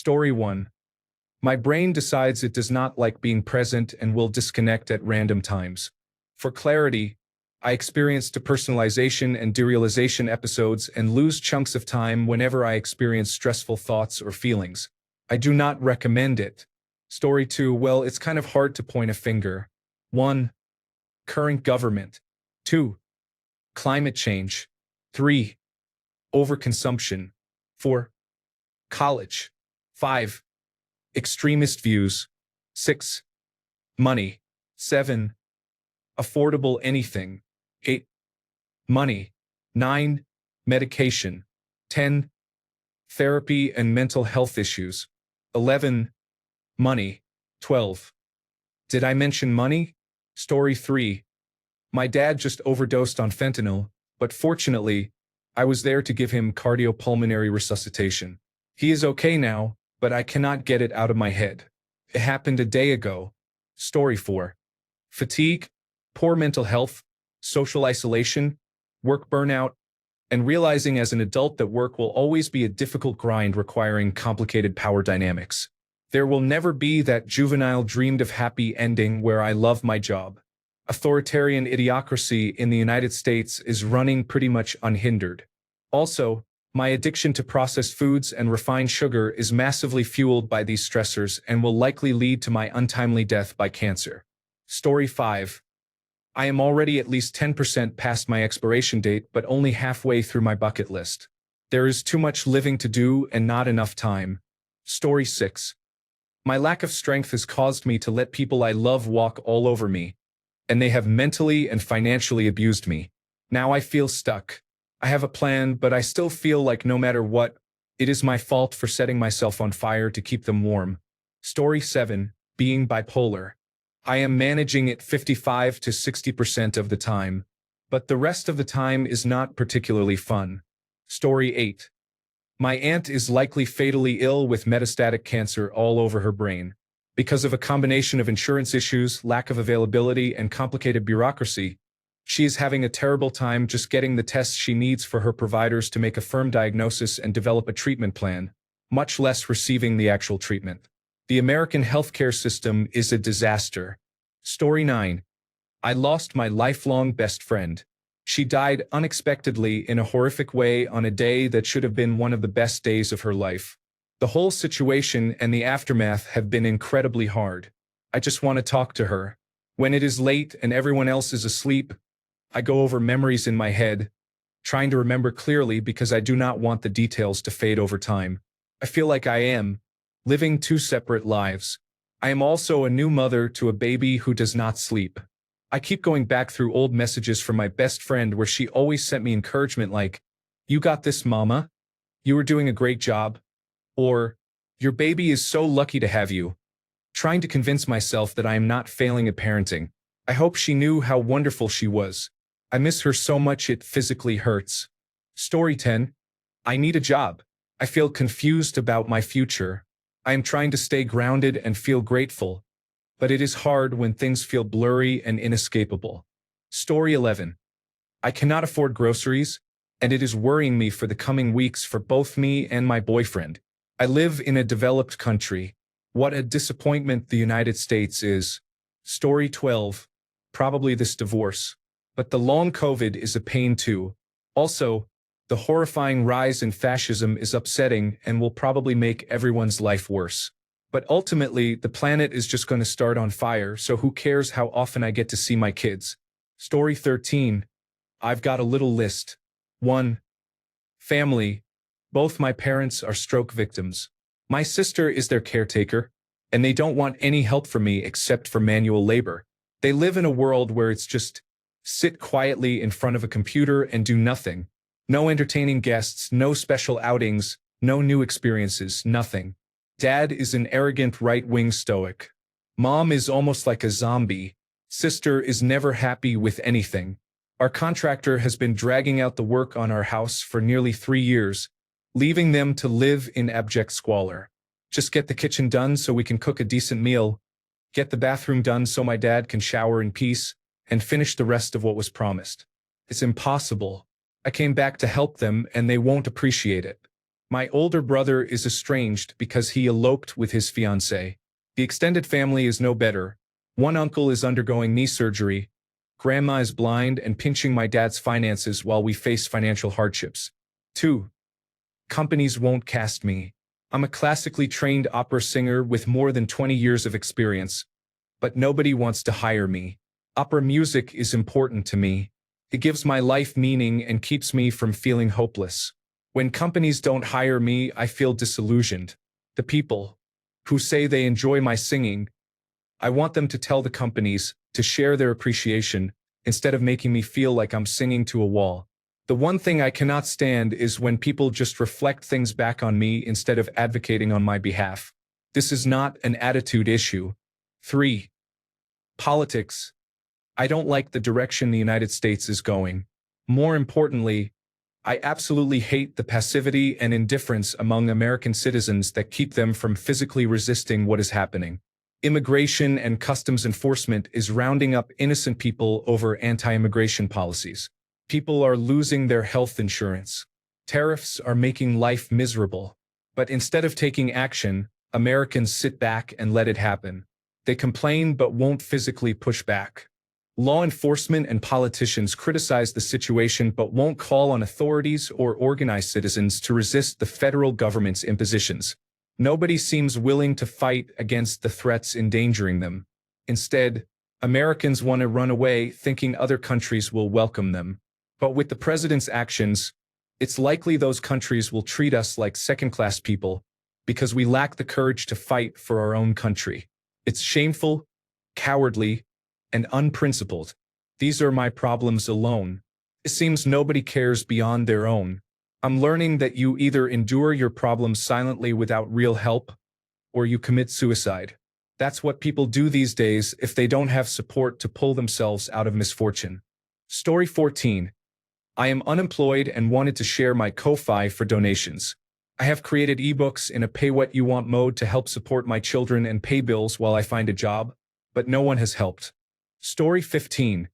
Story 1. My brain decides it does not like being present and will disconnect at random times. For clarity, I experience depersonalization and derealization episodes and lose chunks of time whenever I experience stressful thoughts or feelings. I do not recommend it. Story 2. Well, it's kind of hard to point a finger. 1. Current government. 2. Climate change. 3. Overconsumption. 4. College. 5. Extremist views. 6. Money. 7. Affordable anything. 8. Money. 9. Medication. 10. Therapy and mental health issues. 11. Money. 12. Did I mention money? Story 3. My dad just overdosed on fentanyl, but fortunately, I was there to give him cardiopulmonary resuscitation. He is okay now, but I cannot get it out of my head. It happened a day ago. Story 4. Fatigue, poor mental health, social isolation, work burnout, and realizing as an adult that work will always be a difficult grind requiring complicated power dynamics. There will never be that juvenile dreamed of happy ending where I love my job. Authoritarian idiocracy in the United States is running pretty much unhindered. Also, my addiction to processed foods and refined sugar is massively fueled by these stressors and will likely lead to my untimely death by cancer. Story 5. I am already at least 10% past my expiration date, but only halfway through my bucket list. There is too much living to do and not enough time. Story 6. My lack of strength has caused me to let people I love walk all over me, and they have mentally and financially abused me. Now I feel stuck. I have a plan, but I still feel like no matter what, it is my fault for setting myself on fire to keep them warm. Story 7. Being bipolar. I am managing it 55 to 60% of the time, but the rest of the time is not particularly fun. Story 8. My aunt is likely fatally ill with metastatic cancer all over her brain. Because of a combination of insurance issues, lack of availability, and complicated bureaucracy, she is having a terrible time just getting the tests she needs for her providers to make a firm diagnosis and develop a treatment plan, much less receiving the actual treatment. The American healthcare system is a disaster. Story 9. I lost my lifelong best friend. She died unexpectedly in a horrific way on a day that should have been one of the best days of her life. The whole situation and the aftermath have been incredibly hard. I just want to talk to her. When it is late and everyone else is asleep, I go over memories in my head, trying to remember clearly because I do not want the details to fade over time. I feel like I am living two separate lives. I am also a new mother to a baby who does not sleep. I keep going back through old messages from my best friend where she always sent me encouragement like, "You got this, mama. You are doing a great job." Or, "Your baby is so lucky to have you." Trying to convince myself that I am not failing at parenting. I hope she knew how wonderful she was. I miss her so much it physically hurts. Story 10. I need a job. I feel confused about my future. I am trying to stay grounded and feel grateful, but it is hard when things feel blurry and inescapable. Story 11. I cannot afford groceries, and it is worrying me for the coming weeks for both me and my boyfriend. I live in a developed country. What a disappointment the United States is. Story 12. Probably this divorce. But the long COVID is a pain too. Also, the horrifying rise in fascism is upsetting and will probably make everyone's life worse. But ultimately, the planet is just going to start on fire, so who cares how often I get to see my kids? Story 13. I've got a little list. 1. Family. Both my parents are stroke victims. My sister is their caretaker, and they don't want any help from me except for manual labor. They live in a world where it's just sit quietly in front of a computer and do nothing. No entertaining guests, no special outings, no new experiences, nothing. Dad is an arrogant right-wing stoic. Mom is almost like a zombie. Sister is never happy with anything. Our contractor has been dragging out the work on our house for nearly 3 years, leaving them to live in abject squalor. Just get the kitchen done so we can cook a decent meal, get the bathroom done so my dad can shower in peace, and finish the rest of what was promised. It's impossible. I came back to help them and they won't appreciate it. My older brother is estranged because he eloped with his fiancée. The extended family is no better. One uncle is undergoing knee surgery. Grandma is blind and pinching my dad's finances while we face financial hardships. 2. Companies won't cast me. I'm a classically trained opera singer with more than 20 years of experience, but nobody wants to hire me. Opera music is important to me. It gives my life meaning and keeps me from feeling hopeless. When companies don't hire me, I feel disillusioned. The people who say they enjoy my singing, I want them to tell the companies to share their appreciation instead of making me feel like I'm singing to a wall. The one thing I cannot stand is when people just reflect things back on me instead of advocating on my behalf. This is not an attitude issue. 3. Politics. I don't like the direction the United States is going. More importantly, I absolutely hate the passivity and indifference among American citizens that keep them from physically resisting what is happening. Immigration and customs enforcement is rounding up innocent people over anti-immigration policies. People are losing their health insurance. Tariffs are making life miserable. But instead of taking action, Americans sit back and let it happen. They complain but won't physically push back. Law enforcement and politicians criticize the situation but won't call on authorities or organized citizens to resist the federal government's impositions. Nobody seems willing to fight against the threats endangering them. Instead, Americans want to run away thinking other countries will welcome them. But with the president's actions, it's likely those countries will treat us like second-class people because we lack the courage to fight for our own country. It's shameful, cowardly, and unprincipled. These are my problems alone. It seems nobody cares beyond their own. I'm learning that you either endure your problems silently without real help, or you commit suicide. That's what people do these days if they don't have support to pull themselves out of misfortune. Story 14. I am unemployed and wanted to share my Ko-Fi for donations. I have created ebooks in a pay-what-you-want mode to help support my children and pay bills while I find a job, but no one has helped. Story 15.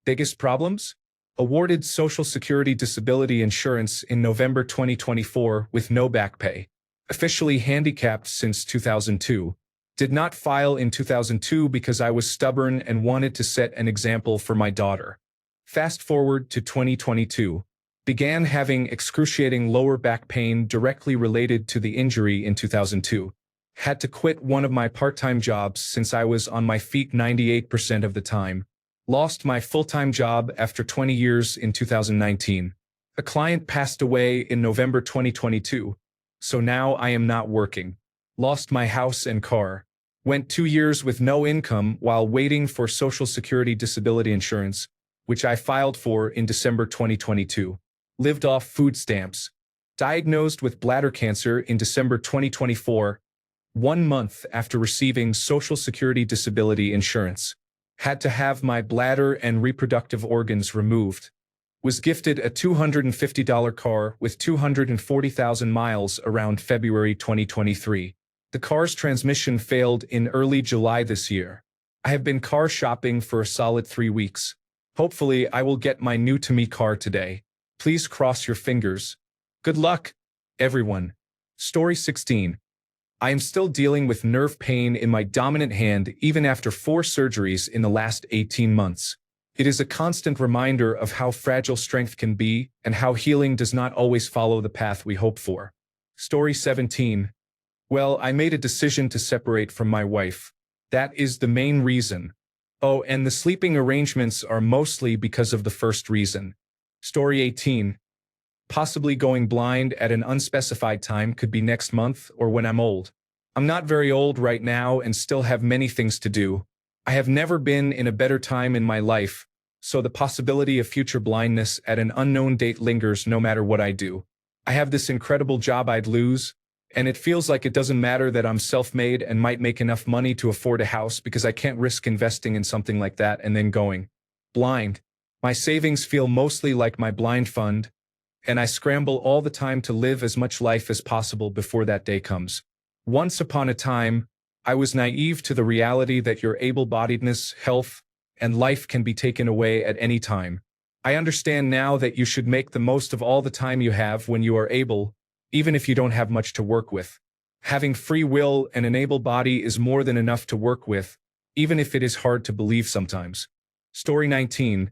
Biggest problems? Awarded Social Security disability insurance in November 2024 with no back pay. Officially handicapped since 2002. Did not file in 2002 because I was stubborn and wanted to set an example for my daughter. Fast forward to 2022. Began having excruciating lower back pain directly related to the injury in 2002. Had to quit one of my part-time jobs since I was on my feet 98% of the time. Lost my full-time job after 20 years in 2019. A client passed away in November 2022, so now I am not working. Lost my house and car. Went 2 years with no income while waiting for Social Security disability insurance, which I filed for in December 2022. Lived off food stamps. Diagnosed with bladder cancer in December 2024. 1 month after receiving Social Security disability insurance. Had to have my bladder and reproductive organs removed. Was gifted a $250 car with 240,000 miles around February 2023. The car's transmission failed in early July this year. I have been car shopping for a solid 3 weeks. Hopefully, I will get my new-to-me car today. Please cross your fingers. Good luck, everyone. Story 16. I am still dealing with nerve pain in my dominant hand even after 4 surgeries in the last 18 months. It is a constant reminder of how fragile strength can be and how healing does not always follow the path we hope for. Story 17. Well, I made a decision to separate from my wife. That is the main reason. Oh, and the sleeping arrangements are mostly because of the first reason. Story 18. Possibly going blind at an unspecified time could be next month or when I'm old. I'm not very old right now and still have many things to do. I have never been in a better time in my life, so the possibility of future blindness at an unknown date lingers no matter what I do. I have this incredible job I'd lose, and it feels like it doesn't matter that I'm self-made and might make enough money to afford a house because I can't risk investing in something like that and then going blind. My savings feel mostly like my blind fund, and I scramble all the time to live as much life as possible before that day comes. Once upon a time, I was naive to the reality that your able-bodiedness, health, and life can be taken away at any time. I understand now that you should make the most of all the time you have when you are able, even if you don't have much to work with. Having free will and an able body is more than enough to work with, even if it is hard to believe sometimes. Story 19.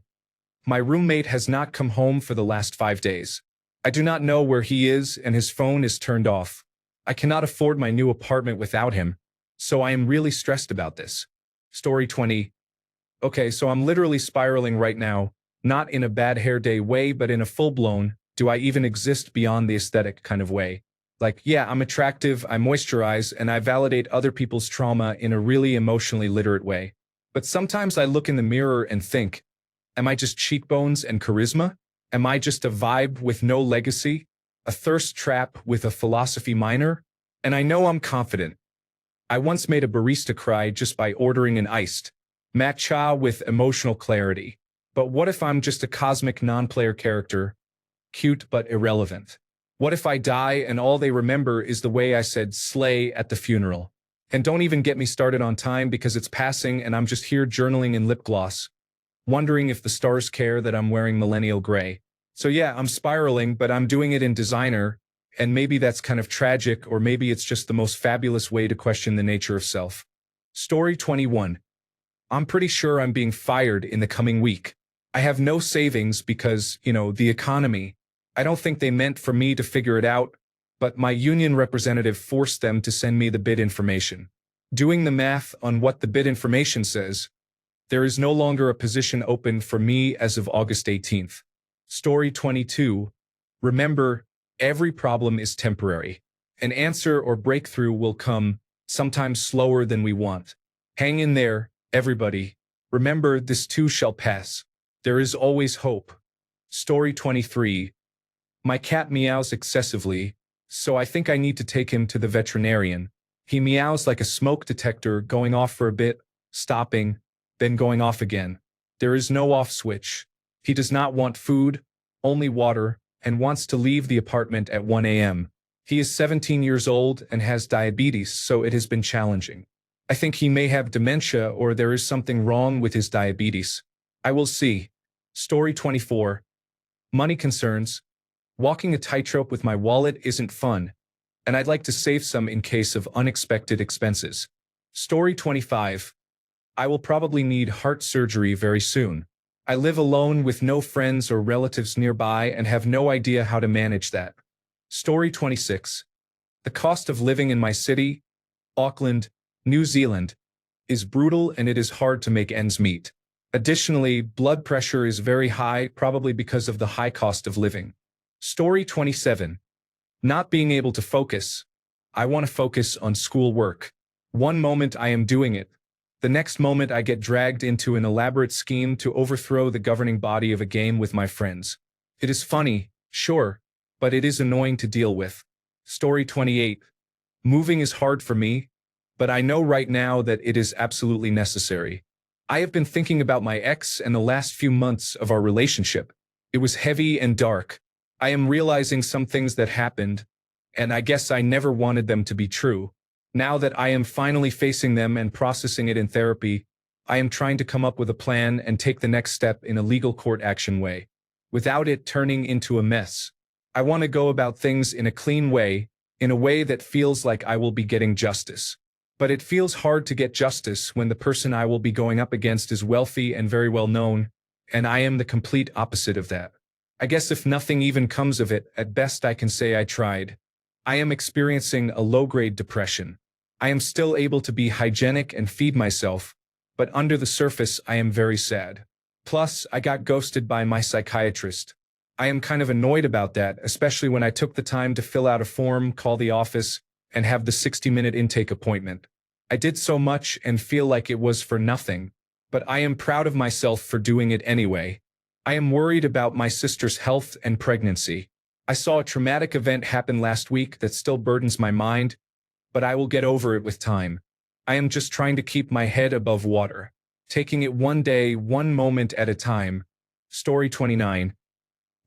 My roommate has not come home for the last 5 days. I do not know where he is and his phone is turned off. I cannot afford my new apartment without him, so I am really stressed about this. Story 20. Okay, so I'm literally spiraling right now, not in a bad hair day way, but in a full-blown, do I even exist beyond the aesthetic kind of way. Like, yeah, I'm attractive, I moisturize, and I validate other people's trauma in a really emotionally literate way. But sometimes I look in the mirror and think, am I just cheekbones and charisma? Am I just a vibe with no legacy? A thirst trap with a philosophy minor? And I know I'm confident. I once made a barista cry just by ordering an iced matcha with emotional clarity. But what if I'm just a cosmic non-player character, cute but irrelevant? What if I die and all they remember is the way I said slay at the funeral? And don't even get me started on time because it's passing and I'm just here journaling in lip gloss, wondering if the stars care that I'm wearing millennial gray. So yeah, I'm spiraling, but I'm doing it in designer, and maybe that's kind of tragic, or maybe it's just the most fabulous way to question the nature of self. Story 21. I'm pretty sure I'm being fired in the coming week. I have no savings because, the economy. I don't think they meant for me to figure it out, but my union representative forced them to send me the bid information. Doing the math on what the bid information says, there is no longer a position open for me as of August 18th. Story 22. Remember, every problem is temporary. An answer or breakthrough will come, sometimes slower than we want. Hang in there, everybody. Remember, this too shall pass. There is always hope. Story 23. My cat meows excessively, so I think I need to take him to the veterinarian. He meows like a smoke detector, going off for a bit, stopping, then going off again. There is no off switch. He does not want food, only water, and wants to leave the apartment at 1 a.m. He is 17 years old and has diabetes, so it has been challenging. I think he may have dementia or there is something wrong with his diabetes. I will see. Story 24. Money concerns. Walking a tightrope with my wallet isn't fun, and I'd like to save some in case of unexpected expenses. Story 25. I will probably need heart surgery very soon. I live alone with no friends or relatives nearby and have no idea how to manage that. Story 26. The cost of living in my city, Auckland, New Zealand, is brutal and it is hard to make ends meet. Additionally, blood pressure is very high, probably because of the high cost of living. Story 27. Not being able to focus. I want to focus on schoolwork. One moment I am doing it. The next moment I get dragged into an elaborate scheme to overthrow the governing body of a game with my friends. It is funny, sure, but it is annoying to deal with. Story 28. Moving is hard for me, but I know right now that it is absolutely necessary. I have been thinking about my ex and the last few months of our relationship. It was heavy and dark. I am realizing some things that happened, and I guess I never wanted them to be true. Now that I am finally facing them and processing it in therapy, I am trying to come up with a plan and take the next step in a legal court action way, without it turning into a mess. I want to go about things in a clean way, in a way that feels like I will be getting justice. But it feels hard to get justice when the person I will be going up against is wealthy and very well known, and I am the complete opposite of that. I guess if nothing even comes of it, at best I can say I tried. I am experiencing a low-grade depression. I am still able to be hygienic and feed myself, but under the surface I am very sad. Plus, I got ghosted by my psychiatrist. I am kind of annoyed about that, especially when I took the time to fill out a form, call the office, and have the 60-minute intake appointment. I did so much and feel like it was for nothing, but I am proud of myself for doing it anyway. I am worried about my sister's health and pregnancy. I saw a traumatic event happen last week that still burdens my mind, but I will get over it with time. I am just trying to keep my head above water, taking it one day, one moment at a time. Story 29.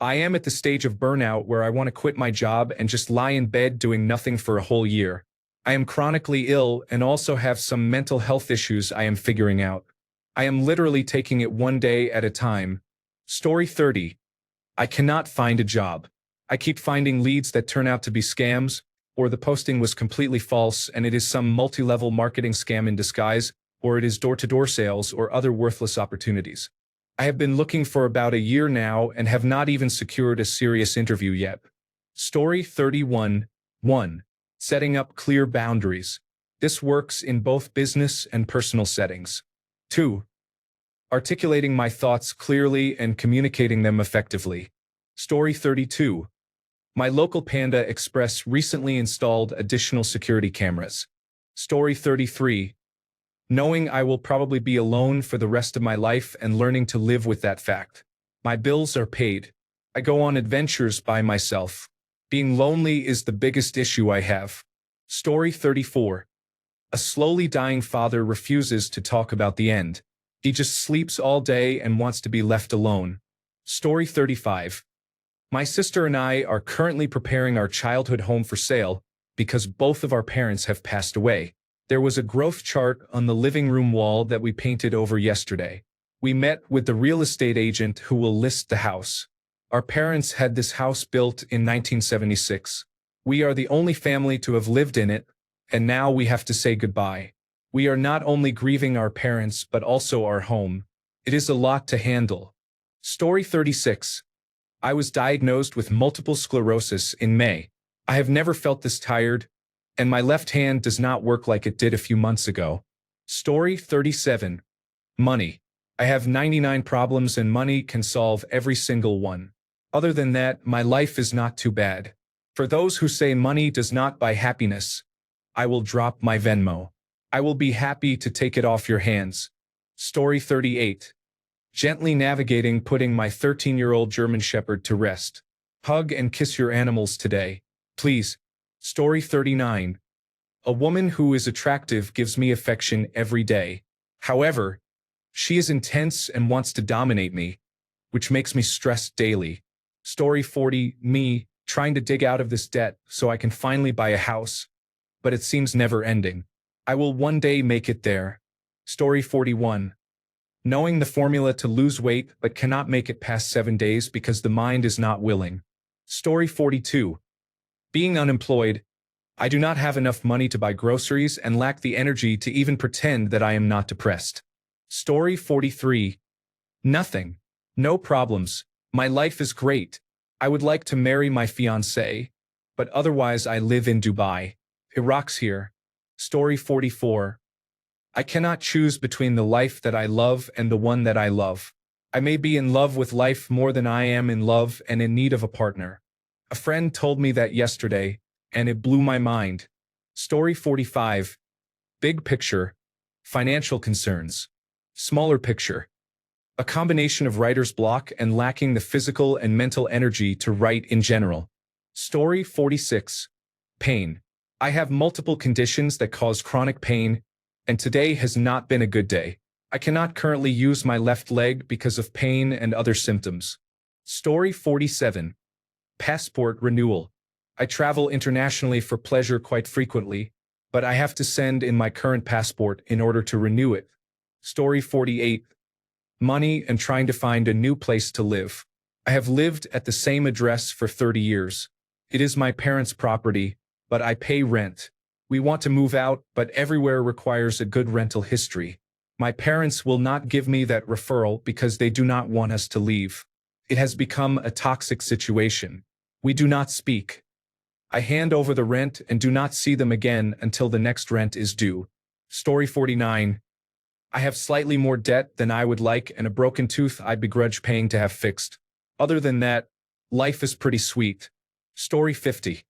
I am at the stage of burnout where I want to quit my job and just lie in bed doing nothing for a whole year. I am chronically ill and also have some mental health issues I am figuring out. I am literally taking it one day at a time. Story 30. I cannot find a job. I keep finding leads that turn out to be scams, or the posting was completely false and it is some multi-level marketing scam in disguise, or it is door-to-door sales or other worthless opportunities. I have been looking for about a year now and have not even secured a serious interview yet. Story 31. 1. Setting up clear boundaries. This works in both business and personal settings. 2. Articulating my thoughts clearly and communicating them effectively. Story 32. My local Panda Express recently installed additional security cameras. Story 33. Knowing I will probably be alone for the rest of my life and learning to live with that fact. My bills are paid. I go on adventures by myself. Being lonely is the biggest issue I have. Story 34. A slowly dying father refuses to talk about the end. He just sleeps all day and wants to be left alone. Story 35. My sister and I are currently preparing our childhood home for sale because both of our parents have passed away. There was a growth chart on the living room wall that we painted over yesterday. We met with the real estate agent who will list the house. Our parents had this house built in 1976. We are the only family to have lived in it, and now we have to say goodbye. We are not only grieving our parents but also our home. It is a lot to handle. Story 36. I was diagnosed with multiple sclerosis in May. I have never felt this tired, and my left hand does not work like it did a few months ago. Story 37. Money. I have 99 problems and money can solve every single one. Other than that, my life is not too bad. For those who say money does not buy happiness, I will drop my Venmo. I will be happy to take it off your hands. Story 38. Gently navigating putting my 13-year-old German Shepherd to rest. Hug and kiss your animals today, please. Story 39. A woman who is attractive gives me affection every day. However, she is intense and wants to dominate me, which makes me stressed daily. Story 40. Me, trying to dig out of this debt so I can finally buy a house, but it seems never ending. I will one day make it there. Story 41. Knowing the formula to lose weight but cannot make it past 7 days because the mind is not willing. Story 42. Being unemployed, I do not have enough money to buy groceries and lack the energy to even pretend that I am not depressed. Story 43. Nothing. No problems. My life is great. I would like to marry my fiancé, but otherwise I live in Dubai. It rocks here. Story 44. I cannot choose between the life that I love and the one that I love. I may be in love with life more than I am in love and in need of a partner. A friend told me that yesterday, and it blew my mind. Story 45. Big picture. Financial concerns. Smaller picture. A combination of writer's block and lacking the physical and mental energy to write in general. Story 46. Pain. I have multiple conditions that cause chronic pain, and today has not been a good day. I cannot currently use my left leg because of pain and other symptoms. Story 47. Passport renewal. I travel internationally for pleasure quite frequently, but I have to send in my current passport in order to renew it. Story 48. Money and trying to find a new place to live. I have lived at the same address for 30 years. It is my parents' property, but I pay rent. We want to move out, but everywhere requires a good rental history. My parents will not give me that referral because they do not want us to leave. It has become a toxic situation. We do not speak. I hand over the rent and do not see them again until the next rent is due. Story 49. I have slightly more debt than I would like and a broken tooth I begrudge paying to have fixed. Other than that, life is pretty sweet. Story 50.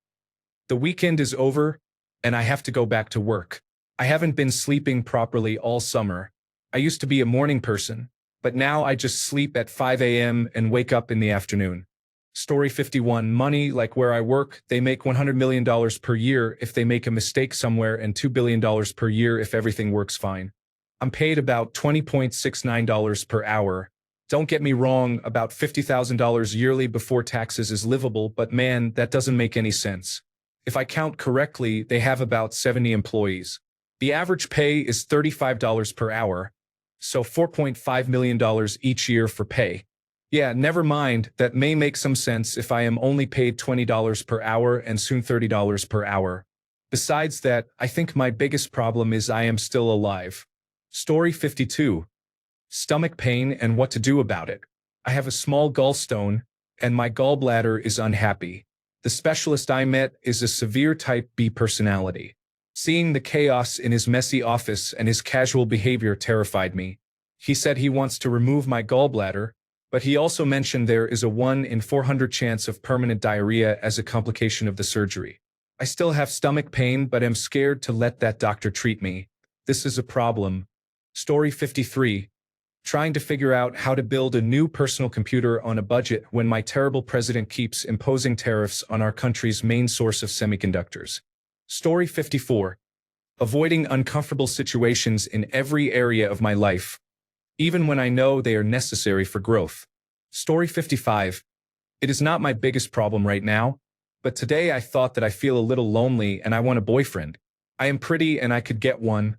The weekend is over, and I have to go back to work. I haven't been sleeping properly all summer. I used to be a morning person, but now I just sleep at 5 a.m. and wake up in the afternoon. Story 51. Money, like where I work, they make $100 million per year if they make a mistake somewhere and $2 billion per year if everything works fine. I'm paid about $20.69 per hour. Don't get me wrong, about $50,000 yearly before taxes is livable, but man, that doesn't make any sense. If I count correctly, they have about 70 employees. The average pay is $35 per hour, so $4.5 million each year for pay. Yeah, never mind, that may make some sense if I am only paid $20 per hour and soon $30 per hour. Besides that, I think my biggest problem is I am still alive. Story 52. Stomach pain and what to do about it. I have a small gallstone, and my gallbladder is unhappy. The specialist I met is a severe type B personality. Seeing the chaos in his messy office and his casual behavior terrified me. He said he wants to remove my gallbladder, but he also mentioned there is a 1 in 400 chance of permanent diarrhea as a complication of the surgery. I still have stomach pain, but am scared to let that doctor treat me. This is a problem. Story 53. Trying to figure out how to build a new personal computer on a budget when my terrible president keeps imposing tariffs on our country's main source of semiconductors. Story 54. Avoiding uncomfortable situations in every area of my life, even when I know they are necessary for growth. Story 55. It is not my biggest problem right now, but today I thought that I feel a little lonely and I want a boyfriend. I am pretty and I could get one,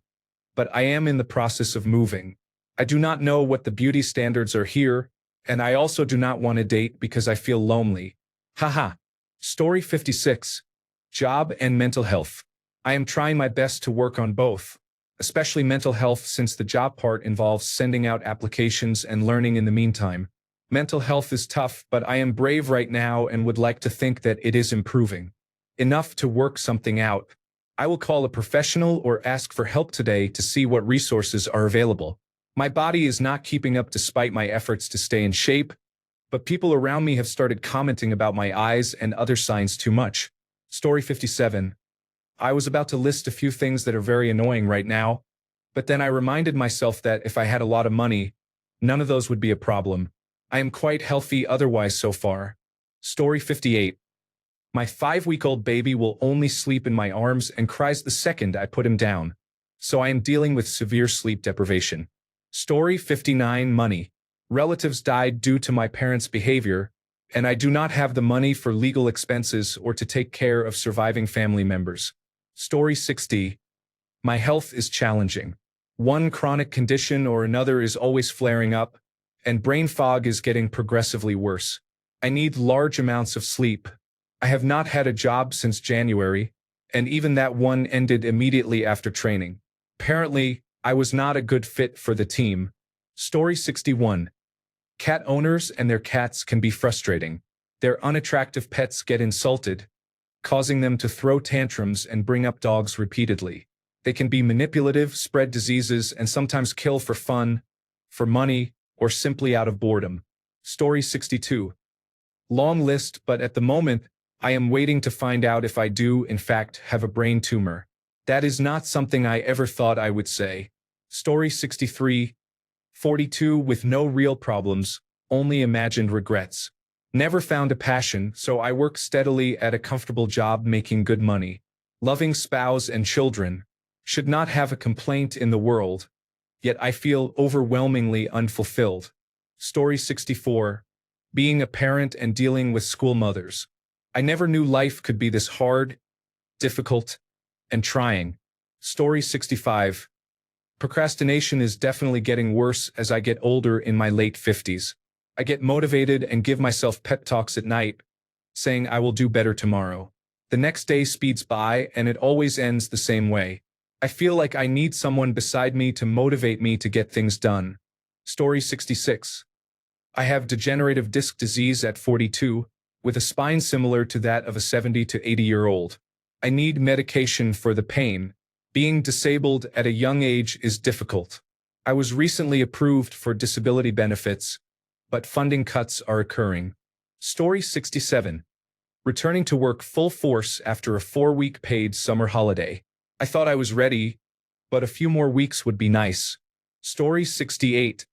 but I am in the process of moving. I do not know what the beauty standards are here, and I also do not want to date because I feel lonely. Haha. Story 56. Job and mental health. I am trying my best to work on both, especially mental health since the job part involves sending out applications and learning in the meantime. Mental health is tough, but I am brave right now and would like to think that it is improving. Enough to work something out. I will call a professional or ask for help today to see what resources are available. My body is not keeping up despite my efforts to stay in shape, but people around me have started commenting about my eyes and other signs too much. Story 57. I was about to list a few things that are very annoying right now, but then I reminded myself that if I had a lot of money, none of those would be a problem. I am quite healthy otherwise so far. Story 58. My 5-week-old baby will only sleep in my arms and cries the second I put him down, so I am dealing with severe sleep deprivation. Story 59. Money. Relatives died due to my parents' behavior, and I do not have the money for legal expenses or to take care of surviving family members. Story 60. My health is challenging. One chronic condition or another is always flaring up, and brain fog is getting progressively worse. I need large amounts of sleep. I have not had a job since January, and even that one ended immediately after training. Apparently, I was not a good fit for the team. Story 61. Cat owners and their cats can be frustrating. Their unattractive pets get insulted, causing them to throw tantrums and bring up dogs repeatedly. They can be manipulative, spread diseases, and sometimes kill for fun, for money, or simply out of boredom. Story 62. Long list, but at the moment, I am waiting to find out if I do, in fact, have a brain tumor. That is not something I ever thought I would say. Story 63. 42. With no real problems, only imagined regrets. Never found a passion, so I work steadily at a comfortable job making good money. Loving spouse and children. Should not have a complaint in the world, yet I feel overwhelmingly unfulfilled. Story 64. Being a parent and dealing with school mothers. I never knew life could be this hard, difficult, and trying. Story 65. Procrastination is definitely getting worse as I get older in my late 50s. I get motivated and give myself pep talks at night, saying I will do better tomorrow. The next day speeds by and it always ends the same way. I feel like I need someone beside me to motivate me to get things done. Story 66. I have degenerative disc disease at 42, with a spine similar to that of a 70 to 80-year-old. I need medication for the pain. Being disabled at a young age is difficult. I was recently approved for disability benefits, but funding cuts are occurring. Story 67. Returning to work full force after a 4-week paid summer holiday. I thought I was ready, but a few more weeks would be nice. Story 68.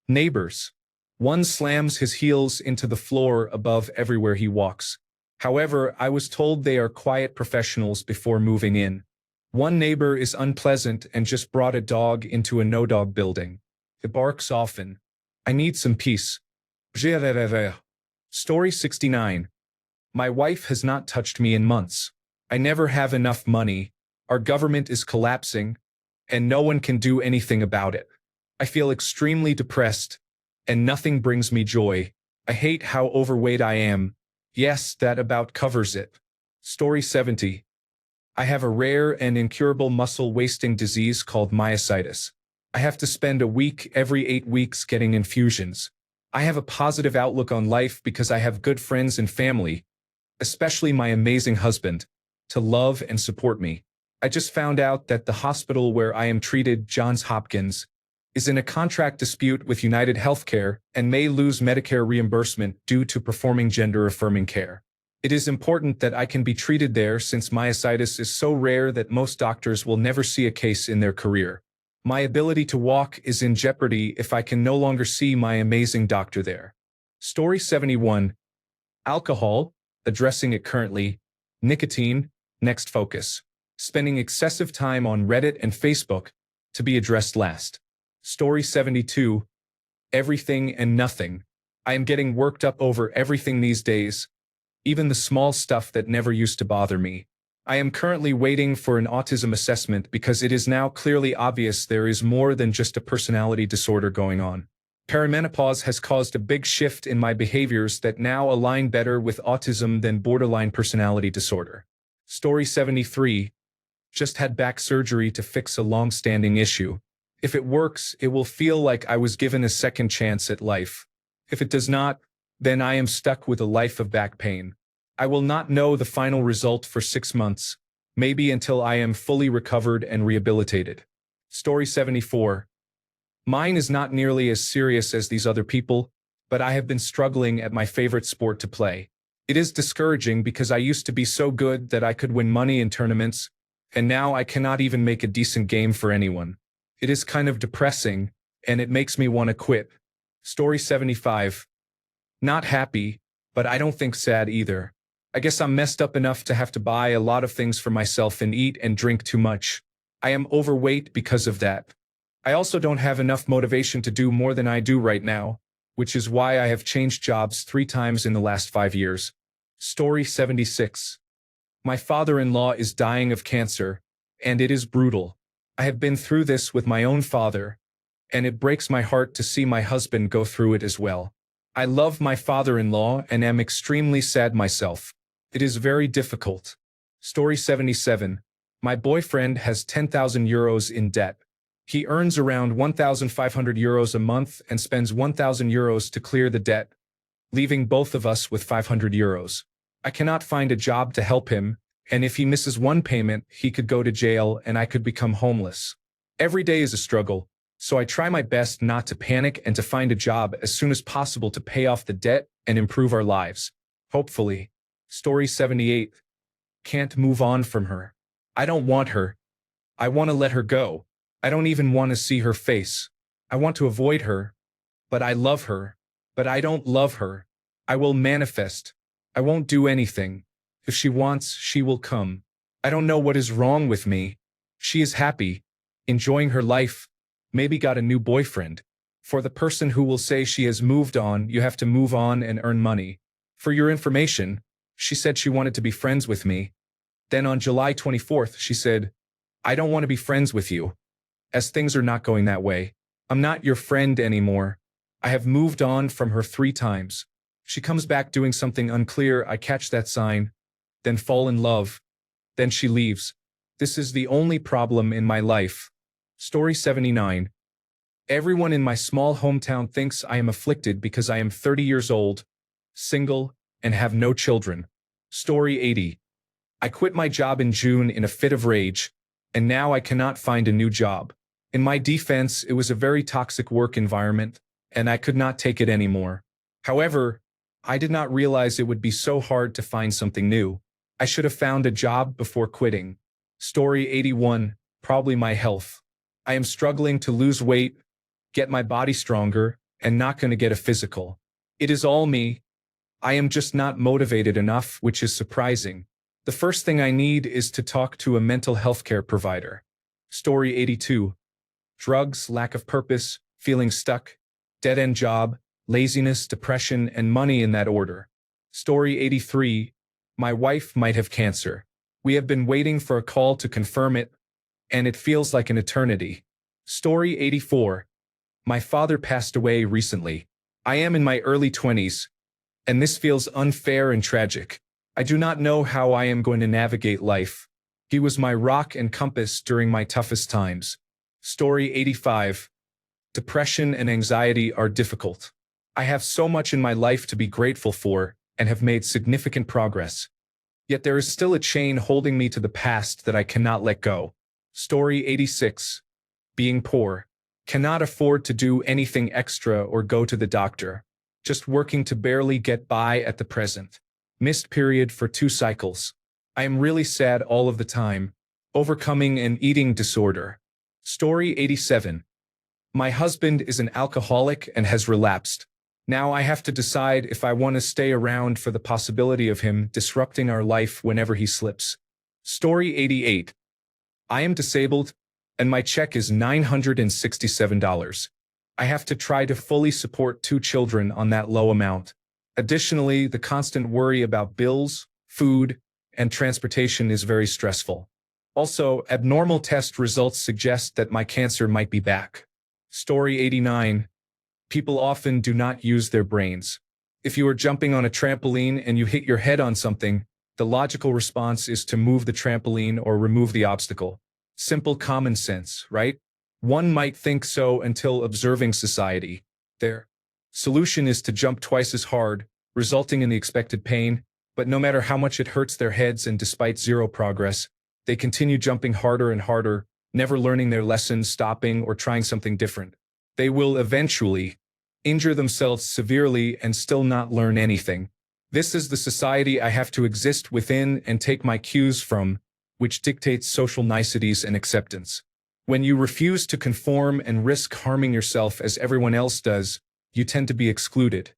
Neighbors. One slams his heels into the floor above everywhere he walks. However, I was told they are quiet professionals before moving in. One neighbor is unpleasant and just brought a dog into a no-dog building. It barks often. I need some peace. Story 69. My wife has not touched me in months. I never have enough money. Our government is collapsing, and no one can do anything about it. I feel extremely depressed, and nothing brings me joy. I hate how overweight I am. Yes, that about covers it. Story 70. I have a rare and incurable muscle wasting disease called myositis. I have to spend a week every 8 weeks getting infusions. I have a positive outlook on life because I have good friends and family, especially my amazing husband, to love and support me. I just found out that the hospital where I am treated, Johns Hopkins, is in a contract dispute with United Healthcare and may lose Medicare reimbursement due to performing gender-affirming care. It is important that I can be treated there since myositis is so rare that most doctors will never see a case in their career. My ability to walk is in jeopardy if I can no longer see my amazing doctor there. Story 71. Alcohol, addressing it currently. Nicotine, next focus. Spending excessive time on Reddit and Facebook, to be addressed last. Story 72. Everything and nothing. I am getting worked up over everything these days, even the small stuff that never used to bother me. I am currently waiting for an autism assessment because it is now clearly obvious there is more than just a personality disorder going on. Perimenopause has caused a big shift in my behaviors that now align better with autism than borderline personality disorder. Story 73. Just had back surgery to fix a long-standing issue. If it works, it will feel like I was given a second chance at life. If it does not, then I am stuck with a life of back pain. I will not know the final result for 6 months, maybe until I am fully recovered and rehabilitated. Story 74. Mine is not nearly as serious as these other people, but I have been struggling at my favorite sport to play. It is discouraging because I used to be so good that I could win money in tournaments, and now I cannot even make a decent game for anyone. It is kind of depressing, and it makes me want to quit. Story 75. Not happy, but I don't think sad either. I guess I'm messed up enough to have to buy a lot of things for myself and eat and drink too much. I am overweight because of that. I also don't have enough motivation to do more than I do right now, which is why I have changed jobs 3 times in the last 5 years. Story 76. My father-in-law is dying of cancer, and it is brutal. I have been through this with my own father, and it breaks my heart to see my husband go through it as well. I love my father-in-law and am extremely sad myself. It is very difficult. Story 77. My boyfriend has 10,000 euros in debt. He earns around 1,500 euros a month and spends 1,000 euros to clear the debt, leaving both of us with 500 euros. I cannot find a job to help him, and if he misses one payment, he could go to jail and I could become homeless. Every day is a struggle, so I try my best not to panic and to find a job as soon as possible to pay off the debt and improve our lives. Hopefully. Story 78. Can't move on from her. I don't want her. I want to let her go. I don't even want to see her face. I want to avoid her. But I love her. But I don't love her. I will manifest. I won't do anything. If she wants, she will come. I don't know what is wrong with me. She is happy, enjoying her life, maybe got a new boyfriend. For the person who will say she has moved on, you have to move on and earn money. For your information, she said she wanted to be friends with me. Then on July 24th, she said, I don't want to be friends with you, as things are not going that way. I'm not your friend anymore. I have moved on from her 3 times. She comes back doing something unclear. I catch that sign, then fall in love. Then she leaves. This is the only problem in my life. Story 79. Everyone in my small hometown thinks I am afflicted because I am 30 years old, single, and have no children. Story 80. I quit my job in June in a fit of rage, and now I cannot find a new job. In my defense, it was a very toxic work environment, and I could not take it anymore. However, I did not realize it would be so hard to find something new. I should have found a job before quitting. Story 81. Probably my health. I am struggling to lose weight, get my body stronger, and not going to get a physical. It is all me. I am just not motivated enough, which is surprising. The first thing I need is to talk to a mental health care provider. Story 82. Drugs, lack of purpose, feeling stuck, dead-end job, laziness, depression, and money in that order. Story 83. My wife might have cancer. We have been waiting for a call to confirm it, and it feels like an eternity. Story 84. My father passed away recently. I am in my early 20s, and this feels unfair and tragic. I do not know how I am going to navigate life. He was my rock and compass during my toughest times. Story 85. Depression and anxiety are difficult. I have so much in my life to be grateful for and have made significant progress. Yet there is still a chain holding me to the past that I cannot let go. Story 86. Being poor. Cannot afford to do anything extra or go to the doctor. Just working to barely get by at the present. Missed period for 2 cycles. I am really sad all of the time. Overcoming an eating disorder. Story 87. My husband is an alcoholic and has relapsed. Now I have to decide if I want to stay around for the possibility of him disrupting our life whenever he slips. Story 88. I am disabled, and my check is $967. I have to try to fully support 2 children on that low amount. Additionally, the constant worry about bills, food, and transportation is very stressful. Also, abnormal test results suggest that my cancer might be back. Story 89. People often do not use their brains. If you are jumping on a trampoline and you hit your head on something, the logical response is to move the trampoline or remove the obstacle. Simple common sense, right? One might think so until observing society. Their solution is to jump twice as hard, resulting in the expected pain, but no matter how much it hurts their heads and despite zero progress, they continue jumping harder and harder, never learning their lessons, stopping, or trying something different. They will eventually injure themselves severely and still not learn anything. This is the society I have to exist within and take my cues from, which dictates social niceties and acceptance. When you refuse to conform and risk harming yourself as everyone else does, you tend to be excluded.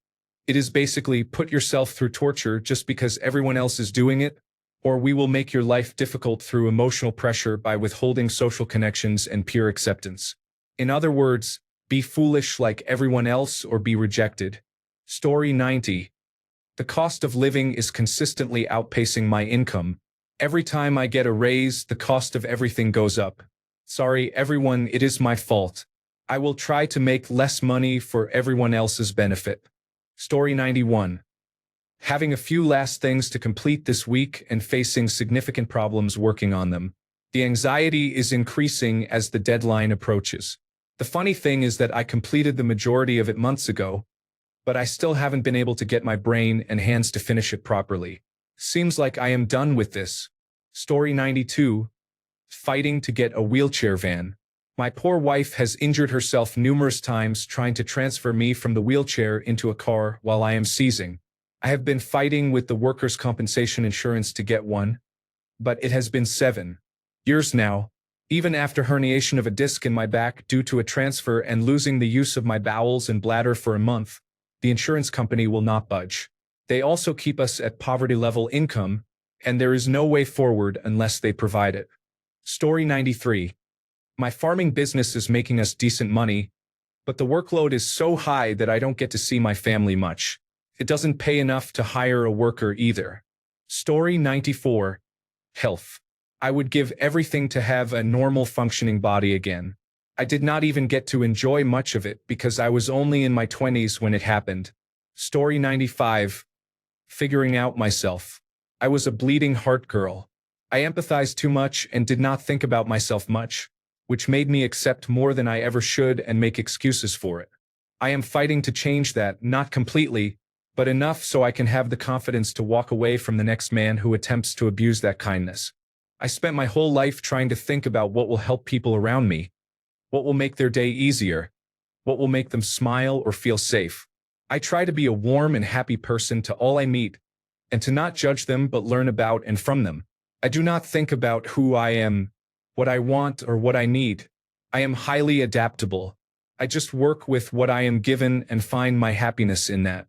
It is basically put yourself through torture just because everyone else is doing it, or we will make your life difficult through emotional pressure by withholding social connections and peer acceptance. In other words, be foolish like everyone else or be rejected. Story 90. The cost of living is consistently outpacing my income. Every time I get a raise, the cost of everything goes up. Sorry, everyone, it is my fault. I will try to make less money for everyone else's benefit. Story 91. Having a few last things to complete this week and facing significant problems working on them. The anxiety is increasing as the deadline approaches. The funny thing is that I completed the majority of it months ago, but I still haven't been able to get my brain and hands to finish it properly. Seems like I am done with this. Story 92. Fighting to get a wheelchair van. My poor wife has injured herself numerous times trying to transfer me from the wheelchair into a car while I am seizing. I have been fighting with the workers' compensation insurance to get one, but it has been 7 years now. Even after herniation of a disc in my back due to a transfer and losing the use of my bowels and bladder for a month, the insurance company will not budge. They also keep us at poverty-level income, and there is no way forward unless they provide it. Story 93. My farming business is making us decent money, but the workload is so high that I don't get to see my family much. It doesn't pay enough to hire a worker either. Story 94. Health. I would give everything to have a normal functioning body again. I did not even get to enjoy much of it because I was only in my 20s when it happened. Story 95. Figuring out myself. I was a bleeding heart girl. I empathized too much and did not think about myself much, which made me accept more than I ever should and make excuses for it. I am fighting to change that, not completely, but enough so I can have the confidence to walk away from the next man who attempts to abuse that kindness. I spent my whole life trying to think about what will help people around me, what will make their day easier, what will make them smile or feel safe. I try to be a warm and happy person to all I meet, and to not judge them but learn about and from them. I do not think about who I am, what I want, or what I need. I am highly adaptable. I just work with what I am given and find my happiness in that.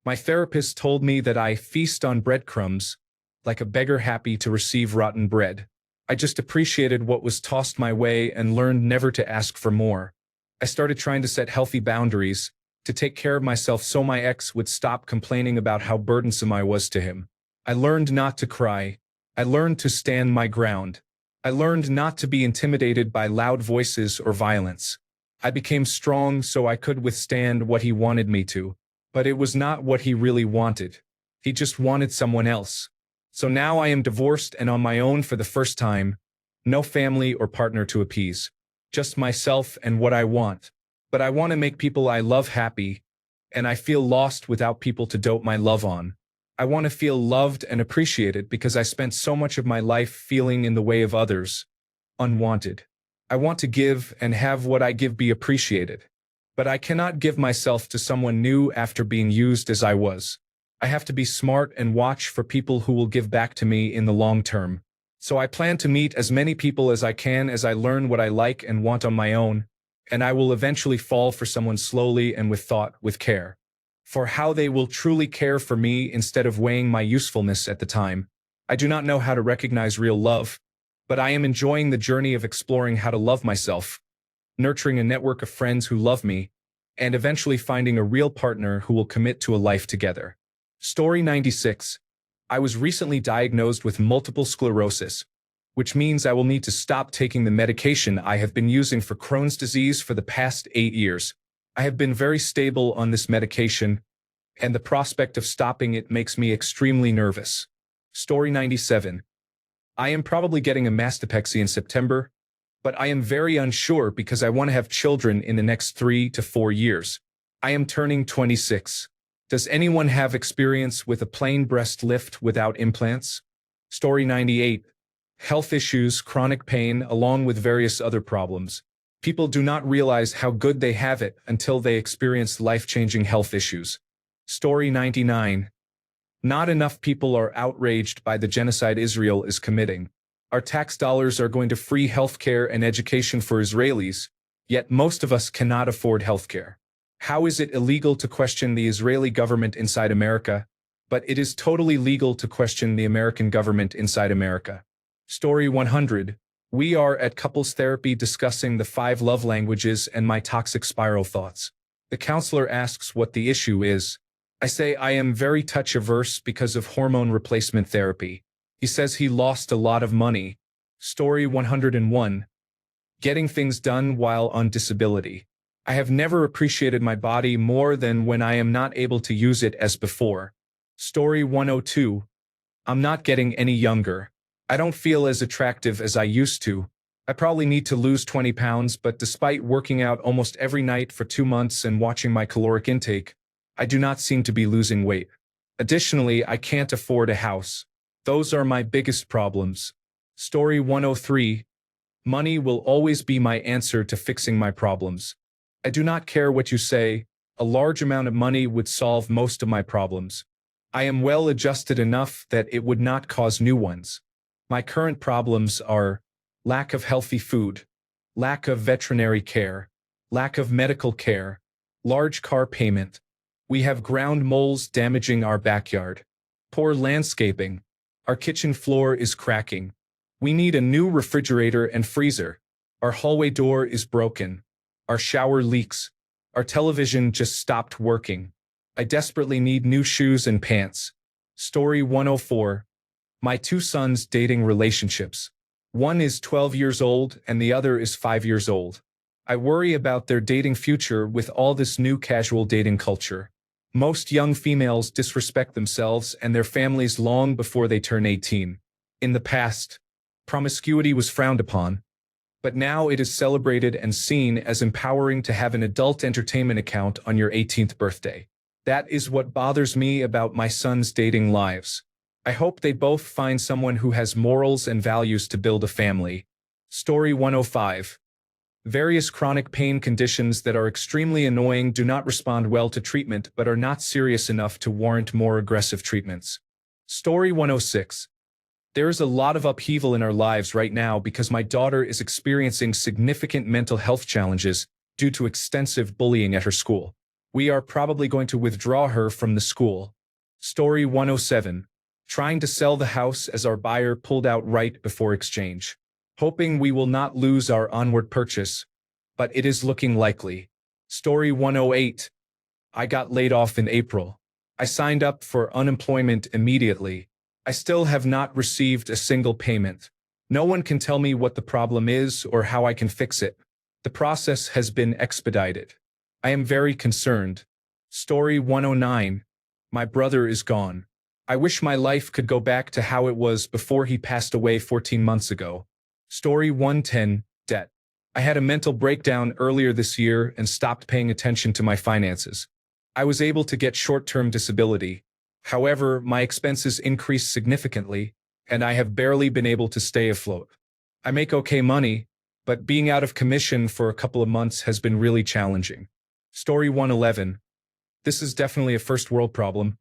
My therapist told me that I feast on breadcrumbs, like a beggar happy to receive rotten bread. I just appreciated what was tossed my way and learned never to ask for more. I started trying to set healthy boundaries, to take care of myself so my ex would stop complaining about how burdensome I was to him. I learned not to cry. I learned to stand my ground. I learned not to be intimidated by loud voices or violence. I became strong so I could withstand what he wanted me to. But it was not what he really wanted. He just wanted someone else. So now I am divorced and on my own for the first time. No family or partner to appease. Just myself and what I want. But I want to make people I love happy, and I feel lost without people to dote my love on. I want to feel loved and appreciated because I spent so much of my life feeling in the way of others, unwanted. I want to give and have what I give be appreciated. But I cannot give myself to someone new after being used as I was. I have to be smart and watch for people who will give back to me in the long term. So I plan to meet as many people as I can as I learn what I like and want on my own, and I will eventually fall for someone slowly and with thought, with care. For how they will truly care for me instead of weighing my usefulness at the time. I do not know how to recognize real love, but I am enjoying the journey of exploring how to love myself, nurturing a network of friends who love me, and eventually finding a real partner who will commit to a life together. Story 96. I was recently diagnosed with multiple sclerosis, which means I will need to stop taking the medication I have been using for Crohn's disease for the past 8 years. I have been very stable on this medication, and the prospect of stopping it makes me extremely nervous. Story 97. I am probably getting a mastopexy in September, but I am very unsure because I want to have children in the next 3 to 4 years. I am turning 26. Does anyone have experience with a plain breast lift without implants? Story 98. Health issues, chronic pain, along with various other problems. People do not realize how good they have it until they experience life-changing health issues. Story 99. Not enough people are outraged by the genocide Israel is committing. Our tax dollars are going to free healthcare and education for Israelis, yet most of us cannot afford healthcare. How is it illegal to question the Israeli government inside America, but it is totally legal to question the American government inside America? Story 100. We are at couples therapy discussing the 5 love languages and my toxic spiral thoughts. The counselor asks what the issue is. I say I am very touch-averse because of hormone replacement therapy. He says he lost a lot of money. Story 101. Getting things done while on disability. I have never appreciated my body more than when I am not able to use it as before. Story 102. I'm not getting any younger. I don't feel as attractive as I used to. I probably need to lose 20 pounds, but despite working out almost every night for 2 months and watching my caloric intake, I do not seem to be losing weight. Additionally, I can't afford a house. Those are my biggest problems. Story 103. Money will always be my answer to fixing my problems. I do not care what you say, a large amount of money would solve most of my problems. I am well adjusted enough that it would not cause new ones. My current problems are lack of healthy food, lack of veterinary care, lack of medical care, large car payment. We have ground moles damaging our backyard, poor landscaping. Our kitchen floor is cracking. We need a new refrigerator and freezer. Our hallway door is broken. Our shower leaks. Our television just stopped working. I desperately need new shoes and pants. Story 104. My 2 sons dating relationships. One is 12 years old and the other is 5 years old. I worry about their dating future with all this new casual dating culture. Most young females disrespect themselves and their families long before they turn 18. In the past, promiscuity was frowned upon, but now it is celebrated and seen as empowering to have an adult entertainment account on your 18th birthday. That is what bothers me about my sons' dating lives. I hope they both find someone who has morals and values to build a family. Story 105. Various chronic pain conditions that are extremely annoying do not respond well to treatment but are not serious enough to warrant more aggressive treatments. Story 106. There is a lot of upheaval in our lives right now because my daughter is experiencing significant mental health challenges due to extensive bullying at her school. We are probably going to withdraw her from the school. Story 107. Trying to sell the house as our buyer pulled out right before exchange. Hoping we will not lose our onward purchase, but it is looking likely. Story 108. I got laid off in April. I signed up for unemployment immediately. I still have not received a single payment. No one can tell me what the problem is or how I can fix it. The process has been expedited. I am very concerned. Story 109. My brother is gone. I wish my life could go back to how it was before he passed away 14 months ago. Story 110. Debt. I had a mental breakdown earlier this year and stopped paying attention to my finances. I was able to get short-term disability. However, my expenses increased significantly, and I have barely been able to stay afloat. I make okay money, but being out of commission for a couple of months has been really challenging. Story 111. This is definitely a first world problem,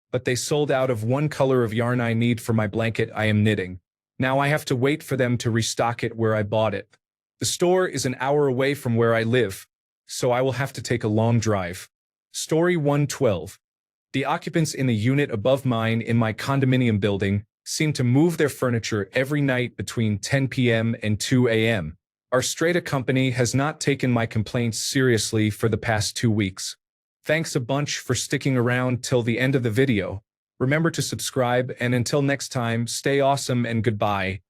but they sold out of one color of yarn I need for my blanket I am knitting. Now I have to wait for them to restock it where I bought it. The store is an hour away from where I live, so I will have to take a long drive. Story 112. The occupants in the unit above mine in my condominium building seem to move their furniture every night between 10 p.m. and 2 a.m. Our Strata company has not taken my complaints seriously for the past 2 weeks. Thanks a bunch for sticking around till the end of the video. Remember to subscribe, and until next time, stay awesome and goodbye.